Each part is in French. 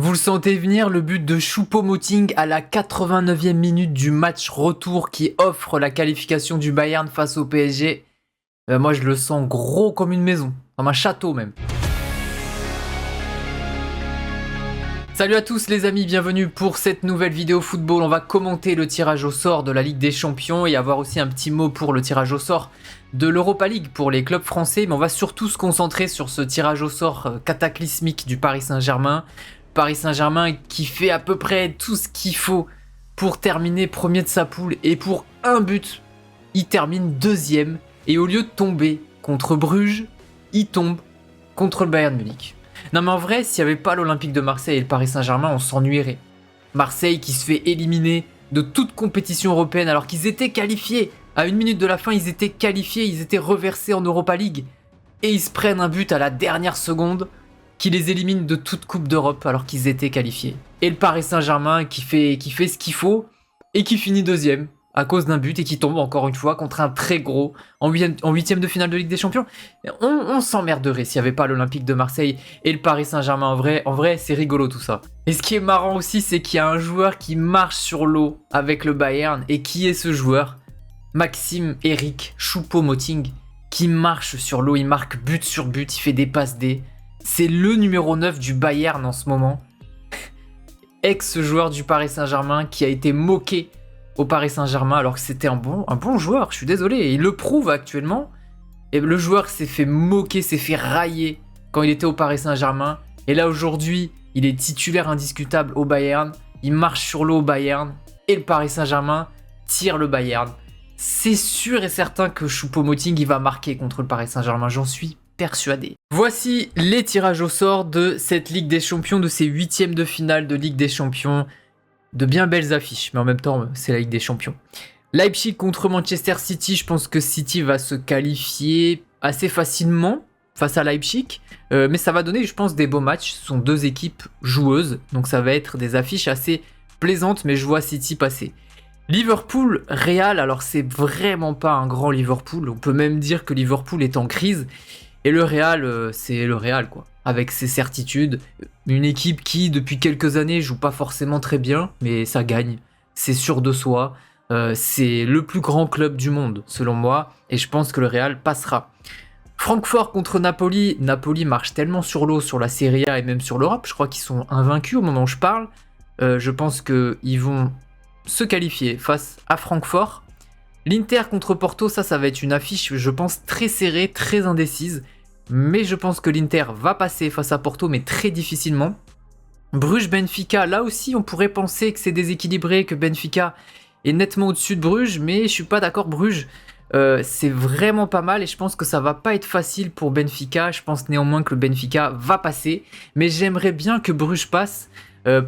Vous le sentez venir, le but de Choupo-Moting à la 89e minute du match retour qui offre la qualification du Bayern face au PSG. Moi je le sens gros comme une maison, comme un château même. Salut à tous les amis, bienvenue pour cette nouvelle vidéo football. On va commenter le tirage au sort de la Ligue des Champions et avoir aussi un petit mot pour le tirage au sort de l'Europa League pour les clubs français. Mais on va surtout se concentrer sur ce tirage au sort cataclysmique du Paris Saint-Germain. Paris Saint-Germain qui fait à peu près tout ce qu'il faut pour terminer premier de sa poule et pour un but, il termine deuxième et au lieu de tomber contre Bruges, il tombe contre le Bayern Munich. Non mais en vrai, s'il n'y avait pas l'Olympique de Marseille et le Paris Saint-Germain, on s'ennuierait. Marseille qui se fait éliminer de toute compétition européenne alors qu'ils étaient qualifiés. À une minute de la fin, ils étaient qualifiés, ils étaient reversés en Europa League. Et ils se prennent un but à la dernière seconde qui les élimine de toute Coupe d'Europe alors qu'ils étaient qualifiés. Et le Paris Saint-Germain qui fait ce qu'il faut et qui finit deuxième à cause d'un but et qui tombe encore une fois contre un très gros en huitième de finale de Ligue des Champions. On s'emmerderait s'il n'y avait pas l'Olympique de Marseille et le Paris Saint-Germain. En vrai, c'est rigolo tout ça. Et ce qui est marrant aussi, c'est qu'il y a un joueur qui marche sur l'eau avec le Bayern. Et qui est ce joueur? Maxime Eric Choupo-Moting qui marche sur l'eau, il marque but sur but, il fait des passes D. C'est le numéro 9 du Bayern en ce moment. Ex-joueur du Paris Saint-Germain qui a été moqué au Paris Saint-Germain alors que c'était un bon joueur, je suis désolé. Et il le prouve actuellement. Et le joueur s'est fait moquer, s'est fait railler quand il était au Paris Saint-Germain. Et là aujourd'hui, il est titulaire indiscutable au Bayern. Il marche sur l'eau au Bayern. Et le Paris Saint-Germain tire le Bayern. C'est sûr et certain que Choupo-Moting il va marquer contre le Paris Saint-Germain, j'en suis persuadé. Voici les tirages au sort de cette Ligue des Champions, de ces huitièmes de finale de Ligue des Champions. De bien belles affiches, mais en même temps, c'est la Ligue des Champions. Leipzig contre Manchester City, je pense que City va se qualifier assez facilement face à Leipzig. Mais ça va donner, je pense, des beaux matchs. Ce sont deux équipes joueuses, donc ça va être des affiches assez plaisantes, mais je vois City passer. Liverpool, Real, alors c'est vraiment pas un grand Liverpool. On peut même dire que Liverpool est en crise. Et le Real, c'est le Real, quoi. Avec ses certitudes. Une équipe qui, depuis quelques années, joue pas forcément très bien, mais ça gagne. C'est sûr de soi. C'est le plus grand club du monde, selon moi. Et je pense que le Real passera. Francfort contre Napoli. Napoli marche tellement sur l'eau sur la Serie A et même sur l'Europe. Je crois qu'ils sont invaincus au moment où je parle. Je pense qu'ils vont se qualifier face à Francfort. L'Inter contre Porto, ça va être une affiche, je pense, très serrée, très indécise. Mais je pense que l'Inter va passer face à Porto, mais très difficilement. Bruges-Benfica, là aussi, on pourrait penser que c'est déséquilibré, que Benfica est nettement au-dessus de Bruges, mais je suis pas d'accord, Bruges, c'est vraiment pas mal et je pense que ça va pas être facile pour Benfica. Je pense néanmoins que le Benfica va passer, mais j'aimerais bien que Bruges passe.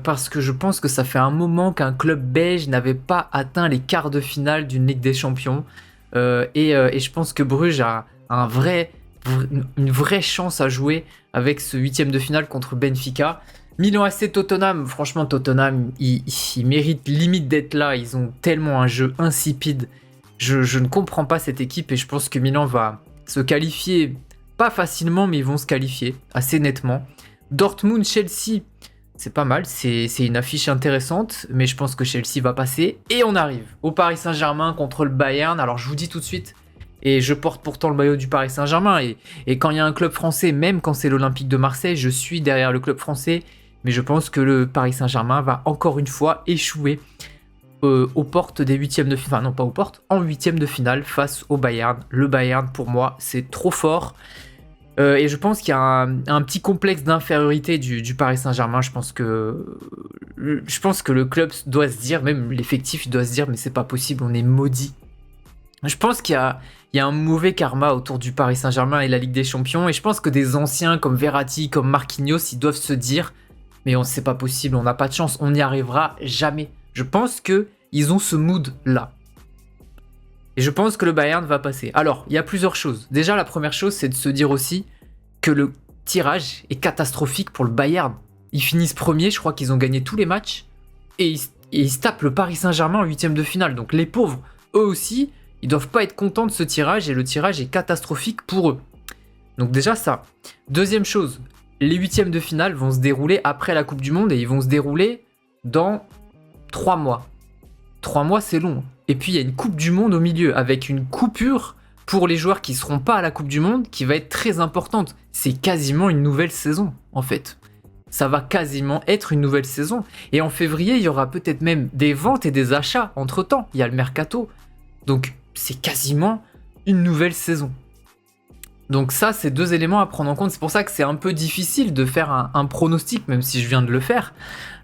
Parce que je pense que ça fait un moment qu'un club belge n'avait pas atteint les quarts de finale d'une Ligue des Champions. Et je pense que Bruges a une vraie chance à jouer avec ce huitième de finale contre Benfica. Milan AC Tottenham, franchement Tottenham, ils méritent limite d'être là. Ils ont tellement un jeu insipide. Je ne comprends pas cette équipe et je pense que Milan va se qualifier, pas facilement, mais ils vont se qualifier assez nettement. Dortmund-Chelsea, c'est pas mal, c'est une affiche intéressante, mais je pense que Chelsea va passer. Et on arrive au Paris Saint-Germain contre le Bayern. Alors je vous dis tout de suite, et je porte pourtant le maillot du Paris Saint-Germain, et quand il y a un club français, même quand c'est l'Olympique de Marseille, je suis derrière le club français, mais je pense que le Paris Saint-Germain va encore une fois échouer aux portes des huitièmes de finale, enfin non pas aux portes, en huitièmes de finale face au Bayern. Le Bayern, pour moi, c'est trop fort. Et je pense qu'il y a un petit complexe d'infériorité du Paris Saint-Germain. Je pense que le club doit se dire, même l'effectif doit se dire, mais c'est pas possible, on est maudit. Je pense qu'il y a un mauvais karma autour du Paris Saint-Germain et la Ligue des Champions. Et je pense que des anciens comme Verratti, comme Marquinhos, ils doivent se dire, mais c'est pas possible, on n'a pas de chance, on n'y arrivera jamais. Je pense qu'ils ont ce mood-là. Et je pense que le Bayern va passer. Alors, il y a plusieurs choses. Déjà, la première chose, c'est de se dire aussi que le tirage est catastrophique pour le Bayern. Ils finissent premiers, je crois qu'ils ont gagné tous les matchs. Et ils se tapent le Paris Saint-Germain en huitième de finale. Donc les pauvres, eux aussi, ils doivent pas être contents de ce tirage. Et le tirage est catastrophique pour eux. Donc déjà ça. Deuxième chose, les huitièmes de finale vont se dérouler après la Coupe du Monde et ils vont se dérouler dans 3 mois. 3 mois, c'est long. Et puis, il y a une Coupe du Monde au milieu, avec une coupure pour les joueurs qui ne seront pas à la Coupe du Monde, qui va être très importante. C'est quasiment une nouvelle saison, en fait. Ça va quasiment être une nouvelle saison. Et en février, il y aura peut-être même des ventes et des achats entre-temps. Il y a le mercato. Donc, c'est quasiment une nouvelle saison. Donc ça, c'est 2 éléments à prendre en compte. C'est pour ça que c'est un peu difficile de faire un pronostic, même si je viens de le faire.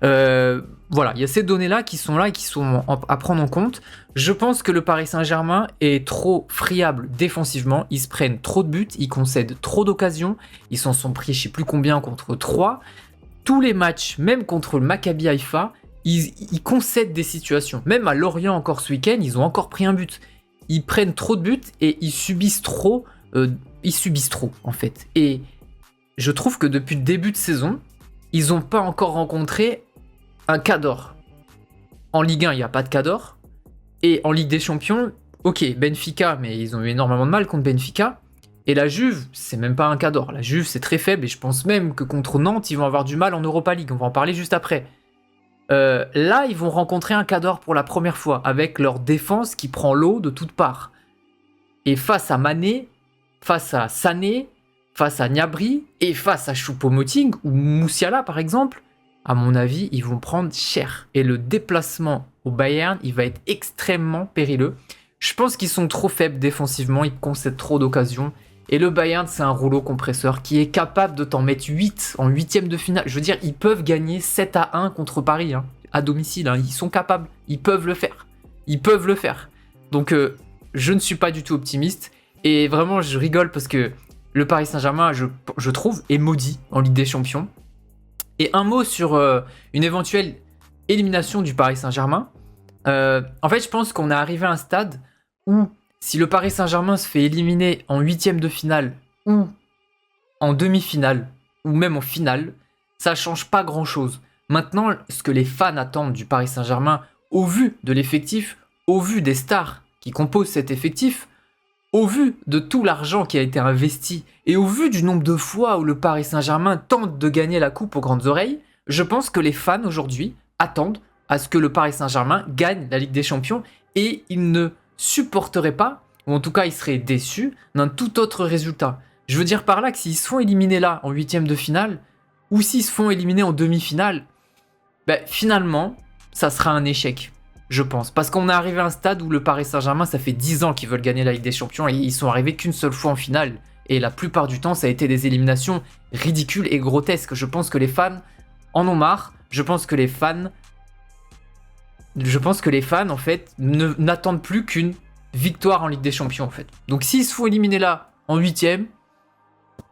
Voilà, il y a ces données-là qui sont là et qui sont à prendre en compte. Je pense que le Paris Saint-Germain est trop friable défensivement. Ils se prennent trop de buts, ils concèdent trop d'occasions. Ils s'en sont pris, je sais plus combien, contre 3. Tous les matchs, même contre le Maccabi Haïfa, ils concèdent des situations. Même à Lorient encore ce week-end, ils ont encore pris un but. Ils prennent trop de buts et ils subissent trop. En fait. Et je trouve que depuis le début de saison, ils n'ont pas encore rencontré un Cador. En Ligue 1, il n'y a pas de Cador. Et en Ligue des Champions, ok, Benfica, mais ils ont eu énormément de mal contre Benfica. Et la Juve, c'est même pas un Cador. La Juve, c'est très faible et je pense même que contre Nantes, ils vont avoir du mal en Europa League. On va en parler juste après. Là, ils vont rencontrer un Cador pour la première fois avec leur défense qui prend l'eau de toutes parts. Et face à Mané, face à Sané, face à Gnabry et face à Choupo-Moting ou Moussiala par exemple, à mon avis, ils vont prendre cher. Et le déplacement au Bayern, il va être extrêmement périlleux. Je pense qu'ils sont trop faibles défensivement, ils concèdent trop d'occasions. Et le Bayern, c'est un rouleau compresseur qui est capable de t'en mettre 8 en huitième de finale. Je veux dire, ils peuvent gagner 7-1 contre Paris, à domicile. Ils sont capables, ils peuvent le faire. Ils peuvent le faire. Donc, je ne suis pas du tout optimiste. Et vraiment, je rigole parce que le Paris Saint-Germain, je trouve, est maudit en Ligue des Champions. Et un mot sur une éventuelle élimination du Paris Saint-Germain. En fait, je pense qu'on est arrivé à un stade où si le Paris Saint-Germain se fait éliminer en huitième de finale ou en demi-finale ou même en finale, ça ne change pas grand-chose. Maintenant, ce que les fans attendent du Paris Saint-Germain, au vu de l'effectif, au vu des stars qui composent cet effectif, au vu de tout l'argent qui a été investi et au vu du nombre de fois où le Paris Saint-Germain tente de gagner la coupe aux grandes oreilles, je pense que les fans aujourd'hui attendent à ce que le Paris Saint-Germain gagne la Ligue des Champions et ils ne supporteraient pas, ou en tout cas ils seraient déçus, d'un tout autre résultat. Je veux dire par là que s'ils se font éliminer là en huitième de finale ou s'ils se font éliminer en demi-finale, finalement ça sera un échec. Je pense. Parce qu'on est arrivé à un stade où le Paris Saint-Germain, ça fait 10 ans qu'ils veulent gagner la Ligue des Champions et ils sont arrivés qu'une seule fois en finale. Et la plupart du temps, ça a été des éliminations ridicules et grotesques. Je pense que les fans en ont marre. Je pense que les fans, en fait, n'attendent plus qu'une victoire en Ligue des Champions, en fait. Donc s'ils se font éliminer là, en huitième,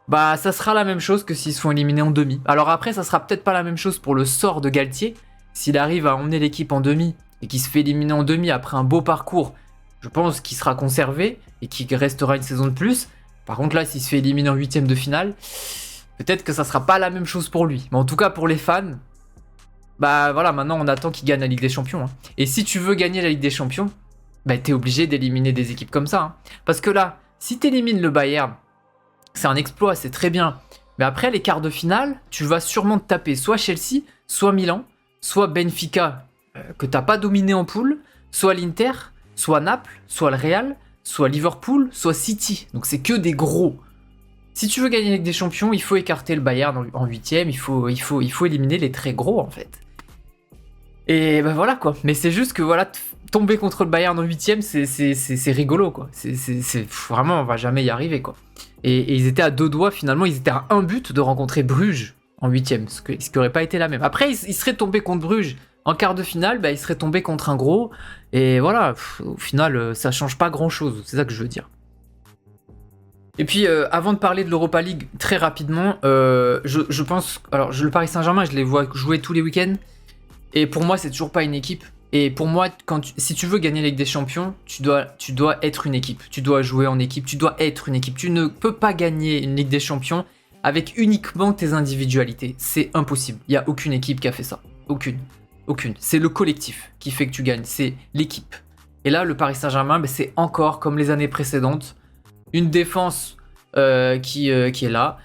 ça sera la même chose que s'ils se font éliminer en demi. Alors après, ça sera peut-être pas la même chose pour le sort de Galtier. S'il arrive à emmener l'équipe en demi et qui se fait éliminer en demi après un beau parcours, je pense qu'il sera conservé et qu'il restera une saison de plus. Par contre là, s'il se fait éliminer en huitième de finale, peut-être que ça sera pas la même chose pour lui. Mais en tout cas pour les fans, voilà, maintenant on attend qu'il gagne la Ligue des Champions. Et si tu veux gagner la Ligue des Champions, t'es obligé d'éliminer des équipes comme ça. Parce que là, si t'élimines le Bayern, c'est un exploit, c'est très bien. Mais après les quarts de finale, tu vas sûrement te taper soit Chelsea, soit Milan, soit Benfica, que t'as pas dominé en poule, soit l'Inter, soit Naples, soit le Real, soit Liverpool, soit City. Donc c'est que des gros. Si tu veux gagner avec des champions, il faut écarter le Bayern en huitième, il faut éliminer les très gros en fait. Et voilà quoi. Mais c'est juste que voilà, tomber contre le Bayern en huitième, c'est rigolo quoi. C'est vraiment, on va jamais y arriver quoi. Et ils étaient à 2 doigts finalement, ils étaient à 1 but de rencontrer Bruges en huitième, ce qui n'aurait pas été la même. Après, ils seraient tombés contre Bruges. En quart de finale, il serait tombé contre un gros. Et voilà, au final, ça change pas grand-chose. C'est ça que je veux dire. Et puis, avant de parler de l'Europa League, très rapidement, je pense... Alors, le Paris Saint-Germain, je les vois jouer tous les week-ends. Et pour moi, c'est toujours pas une équipe. Et pour moi, si tu veux gagner la Ligue des Champions, tu dois être une équipe. Tu dois jouer en équipe, tu dois être une équipe. Tu ne peux pas gagner une Ligue des Champions avec uniquement tes individualités. C'est impossible. Il n'y a aucune équipe qui a fait ça. Aucune. C'est le collectif qui fait que tu gagnes, c'est l'équipe. Et là, le Paris Saint-Germain, c'est encore comme les années précédentes, une défense qui est là,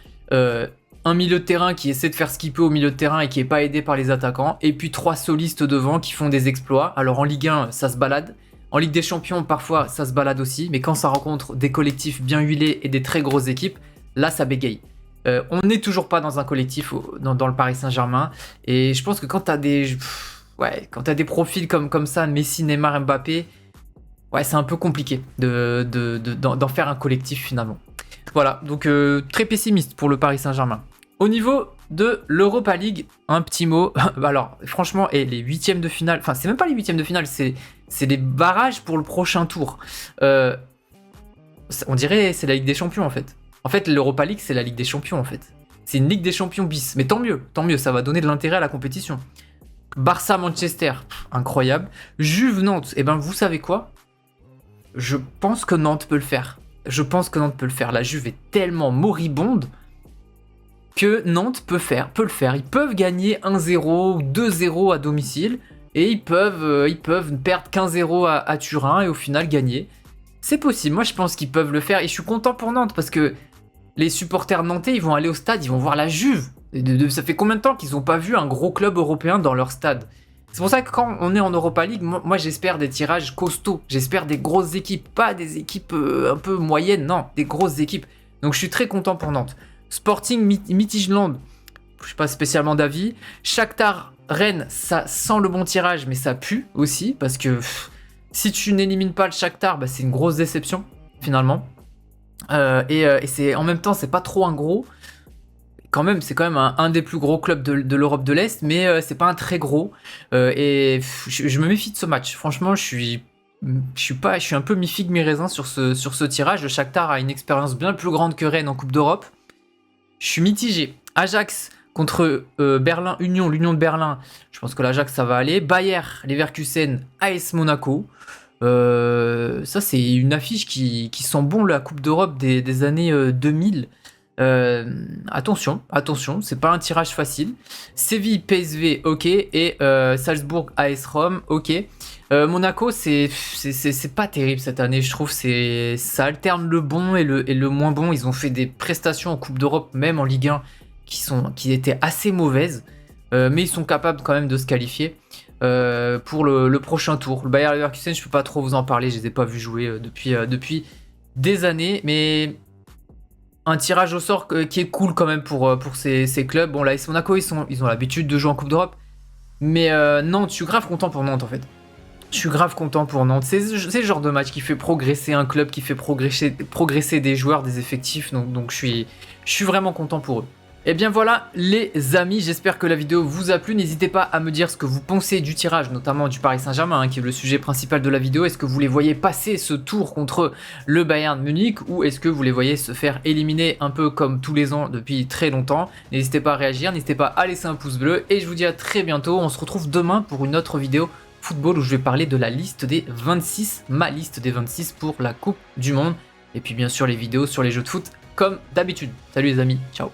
un milieu de terrain qui essaie de faire ce qu'il peut au milieu de terrain et qui est pas aidé par les attaquants, et puis 3 solistes devant qui font des exploits. Alors en Ligue 1, ça se balade. En Ligue des Champions, parfois, ça se balade aussi, mais quand ça rencontre des collectifs bien huilés et des très grosses équipes, là, ça bégaye. On n'est toujours pas dans un collectif dans le Paris Saint-Germain, et je pense que quand t'as des profils comme ça, Messi, Neymar, Mbappé, ouais, c'est un peu compliqué d'en faire un collectif finalement. Voilà, donc très pessimiste pour le Paris Saint-Germain. Au niveau de l'Europa League, un petit mot. Alors, franchement, et les huitièmes de finale, enfin, c'est même pas les huitièmes de finale, c'est les barrages pour le prochain tour. On dirait c'est la Ligue des Champions en fait. En fait, l'Europa League, c'est la Ligue des Champions en fait. C'est une Ligue des Champions bis. Mais tant mieux, ça va donner de l'intérêt à la compétition. Barça-Manchester, incroyable. Juve-Nantes, et ben vous savez quoi? Je pense que Nantes peut le faire. La Juve est tellement moribonde que Nantes peut le faire. Ils peuvent gagner 1-0 ou 2-0 à domicile et ils peuvent perdre 15-0 à Turin et au final gagner. C'est possible, moi je pense qu'ils peuvent le faire et je suis content pour Nantes parce que les supporters nantais, ils vont aller au stade, ils vont voir la Juve. Ça fait combien de temps qu'ils n'ont pas vu un gros club européen dans leur stade? C'est pour ça que quand on est en Europa League, moi j'espère des tirages costauds, j'espère des grosses équipes, pas des équipes un peu moyennes, non, des grosses équipes. Donc je suis très content pour Nantes. Sporting Midtjylland, je suis pas spécialement d'avis. Shakhtar Rennes, ça sent le bon tirage, mais ça pue aussi, parce que si tu n'élimines pas le Shakhtar, bah, c'est une grosse déception, finalement. Et c'est, en même temps, c'est pas trop un gros. C'est quand même un des plus gros clubs de l'Europe de l'Est, mais c'est pas un très gros. Et je me méfie de ce match. Franchement, je suis un peu mi-figue mi-raisin sur ce tirage. Le Shakhtar a une expérience bien plus grande que Rennes en Coupe d'Europe. Je suis mitigé. Ajax contre Berlin, l'Union de Berlin. Je pense que l'Ajax, ça va aller. Bayer, Leverkusen, AS Monaco. Ça, c'est une affiche qui sent bon la Coupe d'Europe des années 2000. Attention, c'est pas un tirage facile. Séville, PSV, ok. Et Salzbourg, AS Rome, ok. Monaco, c'est pas terrible cette année, je trouve. Ça alterne le bon et le moins bon. Ils ont fait des prestations en Coupe d'Europe, même en Ligue 1, qui étaient assez mauvaises. Mais ils sont capables quand même de se qualifier pour le prochain tour. Le Bayer Leverkusen, je peux pas trop vous en parler. Je les ai pas vus jouer depuis des années. Mais un tirage au sort qui est cool quand même pour ces clubs. Bon, là, AS Monaco, ils ont l'habitude de jouer en Coupe d'Europe. Mais Nantes, je suis grave content pour Nantes en fait. Je suis grave content pour Nantes. C'est le genre de match qui fait progresser un club, qui fait progresser des joueurs, des effectifs. Donc je suis vraiment content pour eux. Et bien voilà les amis, j'espère que la vidéo vous a plu. N'hésitez pas à me dire ce que vous pensez du tirage, notamment du Paris Saint-Germain, qui est le sujet principal de la vidéo. Est-ce que vous les voyez passer ce tour contre le Bayern Munich, ou est-ce que vous les voyez se faire éliminer un peu comme tous les ans depuis très longtemps? N'hésitez pas à réagir, n'hésitez pas à laisser un pouce bleu, et je vous dis à très bientôt. On se retrouve demain pour une autre vidéo football où je vais parler de la liste des 26, ma liste des 26 pour la Coupe du Monde, et puis bien sûr les vidéos sur les jeux de foot comme d'habitude. Salut les amis, ciao.